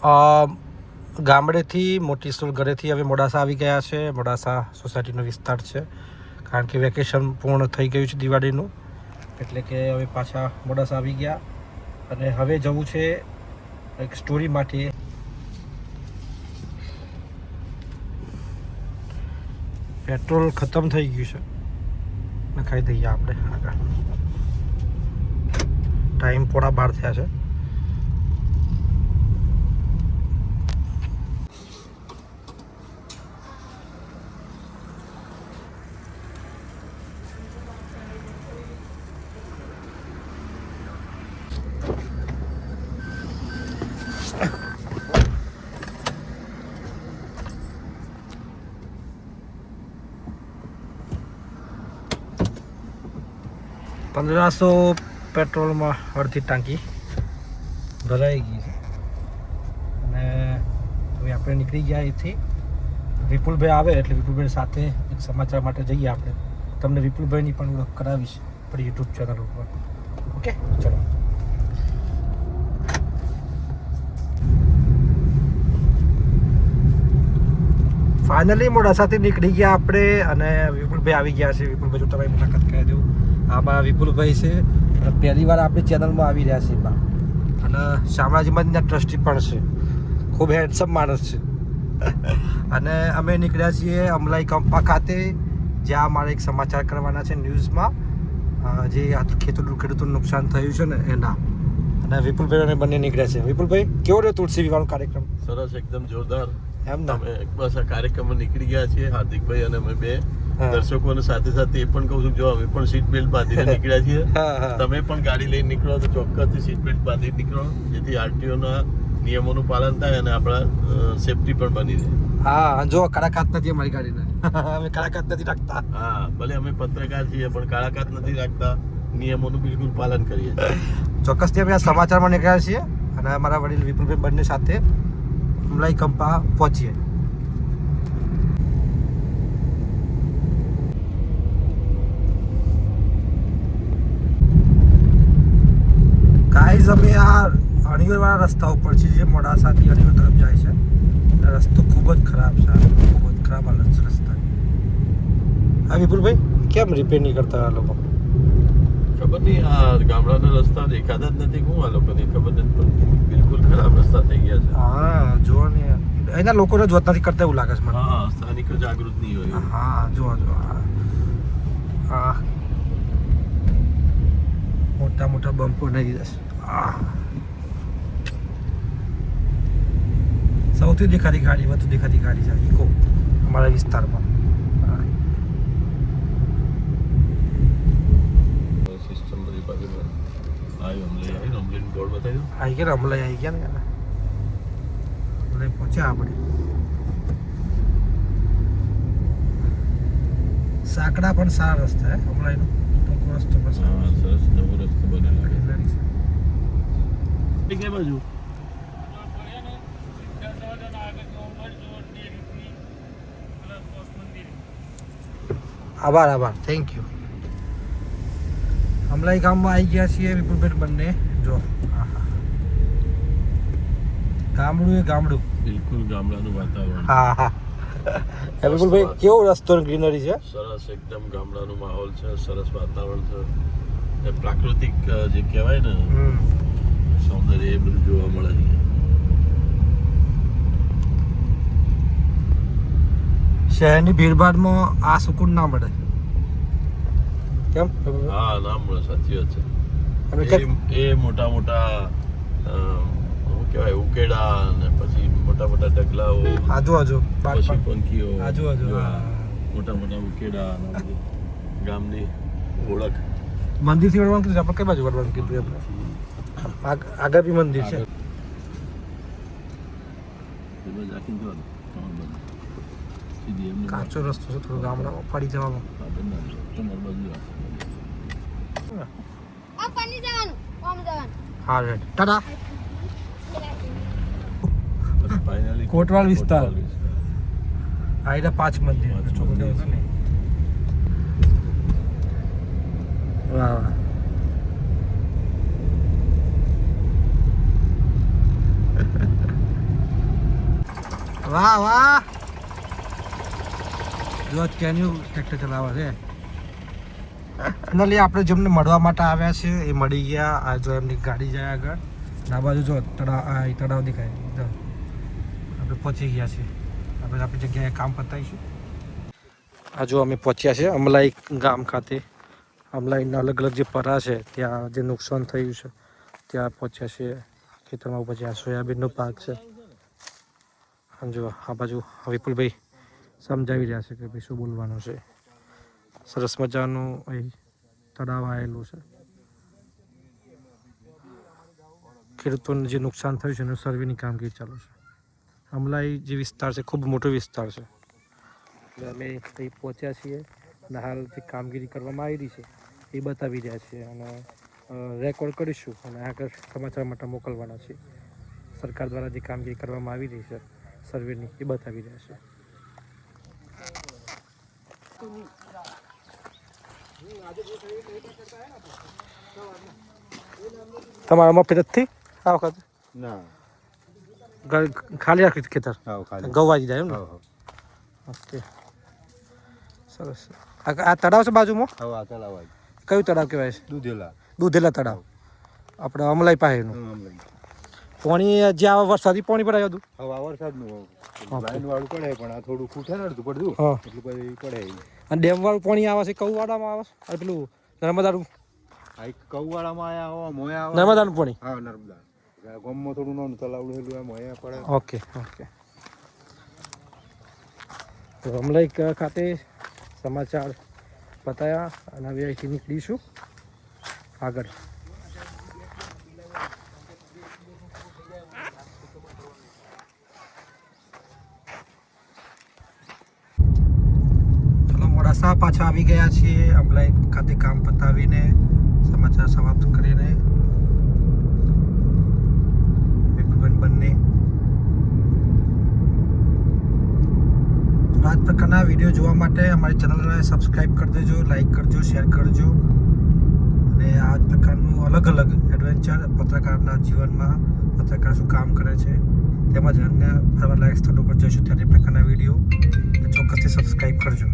ગામડેથી મોટી સ્કૂલ ઘરેથી હવે મોડાસા આવી ગયા છે. મોડાસા સોસાયટીનો વિસ્તાર છે, કારણ કે વેકેશન પૂર્ણ થઈ ગયું છે દિવાળીનું, એટલે કે હવે પાછા મોડાસા આવી ગયા અને હવે જવું છે એક સ્ટોરી માટે. પેટ્રોલ ખતમ થઈ ગયું છે, નખાઈ દઈએ આપણે આગળ. ટાઈમ 11:15 થયા છે. $1500 પેટ્રોલમાં અડધી ટાંકી ભરાઈ ગઈ છે અને હવે આપણે નીકળી ગયા અહીંથી. વિપુલભાઈ આવે એટલે વિપુલભાઈ સાથે એક સમાચાર માટે જઈએ આપણે. તમને વિપુલભાઈની પણ ઓળખ કરાવીશ આપણી યુટ્યુબ ચેનલ ઉપર. ઓકે, ચલો. ફાઇનલી મોડાસાથી નીકળી ગયા આપણે અને વિપુલભાઈ આવી ગયા છે. વિપુલભાઈ જો તમે મુલાકાત કરી દઉં. આમાં વિપુલભાઈ છે, પહેલી વાર આપણી ચેનલમાં આવી રહ્યા છે અને શામળાજી મંદિરના ટ્રસ્ટી પણ છે. ખૂબ હેન્ડસમ માણસ છે. અને અમે નીકળ્યા છીએ અમલાઈ કંપા ખાતે, જ્યાં અમારે એક સમાચાર કરવાના છે ન્યૂઝમાં, જે ખેડૂતોનું નુકસાન થયું છે ને એના. અને વિપુલભાઈ અને બંને નીકળ્યા છે. વિપુલભાઈ, કેવો રહ્યો તુલસી વિવાહનો કાર્યક્રમ? સરસ, એકદમ જોરદાર. એમ ને? અમે બસ આ કાર્યક્રમમાં નીકળી ગયા છીએ, હાર્દિકભાઈ અને અમે બે. દર્શકોને સાથે સાથે એ પણ કહું છું, જો અમે પણ સીટ બેલ્ટ બાંધીને નીકળ્યા છીએ. તમે પણ ગાડી લઈને નીકળો તો ચોક્કસથી સીટ બેલ્ટ બાંધીને નીકળો, જેથી આરટીઓના નિયમોનું પાલન થાય અને આપણા સેફટી પણ બની રહે. હા, જો કાળા કાચ નથી અમારી ગાડીને. અમે કાળા કાચ નથી રાખતા. હા, ભલે અમે પત્રકાર છીએ પણ કાળા કાચ નથી રાખતા, નિયમોનું બિલકુલ પાલન કરીએ છીએ. ચોક્કસથી અમે આ સમાચારમાં નીકળ્યા છીએ અને અમારા વડીલ વિપુલભાઈ બંને સાથે અમલાઈ કંપા પહોંચીએ. ગાઈઝ, અમે આ અણીગઢવાળા રસ્તા ઉપર છે, જે મોડાસાથી અણીગઢ તરફ જાય છે. રસ્તો ખૂબ જ ખરાબ છે, ખૂબ જ ખરાબ હાલત છે રસ્તા. હા વિપુલભાઈ, કેમ રિપેર નહીં કરતા આ લોકો? ખબર નહીં, આ ગામડાના રસ્તા દેખાતા જ નથી. હું આ લોકોની ખબર નથી પડતી. બિલકુલ ખરાબ રસ્તા થઈ ગયા છે. હા, જુઓ ને, એના લોકોને જોત નથી કરતા એવું લાગે છે મને. હા, સ્થાનિકો જાગૃત નહીં હોય. હા, જુઓ હા, મોટા મોટા બમ્પો નહીં દીધા છે. સૌથી દેખાતી ગાડી, વધુ દેખાતી ગાડી છે ઇકો અમારા વિસ્તારમાં. સિસ્ટમ બધી બાજુમાં આવી અમલાઈ બોર્ડ બતાવ્યું. આવી ગયા ને અમલાઈ, આવી ગયા ને અમલાઈ પહોંચ્યા આપણે. સાંકડા પણ સારા રસ્તા હે અમલાઈનો, ટૂંકો રસ્તો પણ સારો. હા, સરસ નવો રસ્તો બને લાગે. કઈ બાજુ? આભાર આભાર, થેન્ક યુ. અમલાઈ ગામમાં આવી ગયા છીએ વિપુલભાઈ બંને. જો ગામડું એ ગામડું, બિલકુલ ગામડાનું વાતાવરણ. હા હા. વિપુલભાઈ, કેવો રસ્તો ગ્રીનરી છે? સરસ, એકદમ ગામડાનું માહોલ છે, સરસ વાતાવરણ છે. એ પ્રાકૃતિક જે કહેવાય ને સૌંદર્ય, એ બધું જોવા મળે છે. શહેરની ભીડભાડમાં આ સુકૂન ના મળે. કેમ? હા, ના મળે, સાચી વાત અમે છે. એ મોટા મોટા શું કહેવાય, ઉકેડા અને પછી મોટા મોટા ઢગલાઓ, આજુ પશુ પંખીઓ, આજુ મોટા મોટા ઉકેડા અને આ બધું ગામની ઓળખ. મંદિરથી વળવાનું કીધું આપણે, કઈ બાજુ વળવાનું કીધું આપણે? આગળ બી મંદિર છે. કાચો રસ્તો છે, થોડો ગામડામાં પડી જવામાં. હા રેડ, ટાટા. કોટવાલ વિસ્તાર. આઈડા 5 મંદિર. વાહ વાહ. વાહ વાહ જો કેન્યુ ટ્રેક્ટર ચલાવે છે ફાઇનલી આપણે જેમને મળવા માટે આવ્યા છે એ મળી ગયા આ જો એમની ગાડી જાય આગળ આ બાજુ જો તળાવ દેખાય જો આપણે પહોંચી ગયા છીએ આપણે આપણી જગ્યાએ કામ પતાવીશું આ જો અમે પહોંચ્યા છે અમલાઈ ગામ ખાતે અમલાઈના અલગ અલગ જે પરા છે ત્યાં જે નુકસાન થયું છે ત્યાં પહોંચ્યા છીએ ખેતરમાં પછી આ સોયાબીનનો પાક છે જો આ બાજુ વિપુલભાઈ સમજાવી રહ્યા છે કે ભાઈ શું બોલવાનું છે સરસ મજાનું અહીં તળાવ આવેલું છે ખેડૂતોને જે નુકસાન થયું છે એનું સર્વેની કામગીરી ચાલુ છે અમલાઈ જે વિસ્તાર છે ખૂબ મોટો વિસ્તાર છે એટલે અમે અહીં પહોંચ્યા છીએ અને હાલ જે કામગીરી કરવામાં આવી રહી છે એ બતાવી રહ્યા છીએ અને રેકોર્ડ કરીશું અને આગળ સમાચાર માટે મોકલવાના છીએ સરકાર દ્વારા જે કામગીરી કરવામાં આવી રહી છે સર્વેની એ બતાવી રહ્યા છે તમારા મફત નથી આ વખત ના ખાલી રાખ્યું છે ખેતર ગવા દીધા એમ ને ઓકે સરસ આ તળાવ છે બાજુમાં કયું તળાવ કહેવાય છે દૂધેલા તળાવ આપણે અમલાઈ પાસેનું પાણી જે આ વરસાદી પાણી ભરાયું હતું વરસાદનું વાળું પડે પણ આ થોડું ખૂટે ને અડધું પડતું હા એટલું પછી પડે અને ડેમ વાળું પાણી આવે છે કયું વાળામાં આવે છે પેલું નર્મદાનું કૌવાળામાં આયા મોયા નર્મદાનું પાણી હા નર્મદા ગામમાં થોડું નાનું તલાવડું હેલું એમ મોયા પડે ઓકે ઓકે તો અમલાઈ ખાતે સમાચાર બતાવ્યા અને હવે અહીંથી નીકળીશું આગળ ચલો મોડાસા પાછા આવી ગયા છીએ અમલાઈ ખાતે કામ પતાવીને સમાચાર સમાપ્ત કરીને બંને આ પ્રકારના વિડીયો જોવા માટે અમારી ચેનલને સબસ્ક્રાઈબ કરી દેજો લાઈક કરજો શેર કરજો અને આ પ્રકારનું અલગ અલગ એડવેન્ચર પત્રકારના જીવનમાં પત્રકાર શું કામ કરે છે તેમજ અન્ય ફરવાલાયક સ્થળો પર જઈશું ત્યારે પ્રકારના વિડીયો ચોક્કસથી સબસ્ક્રાઈબ કરજો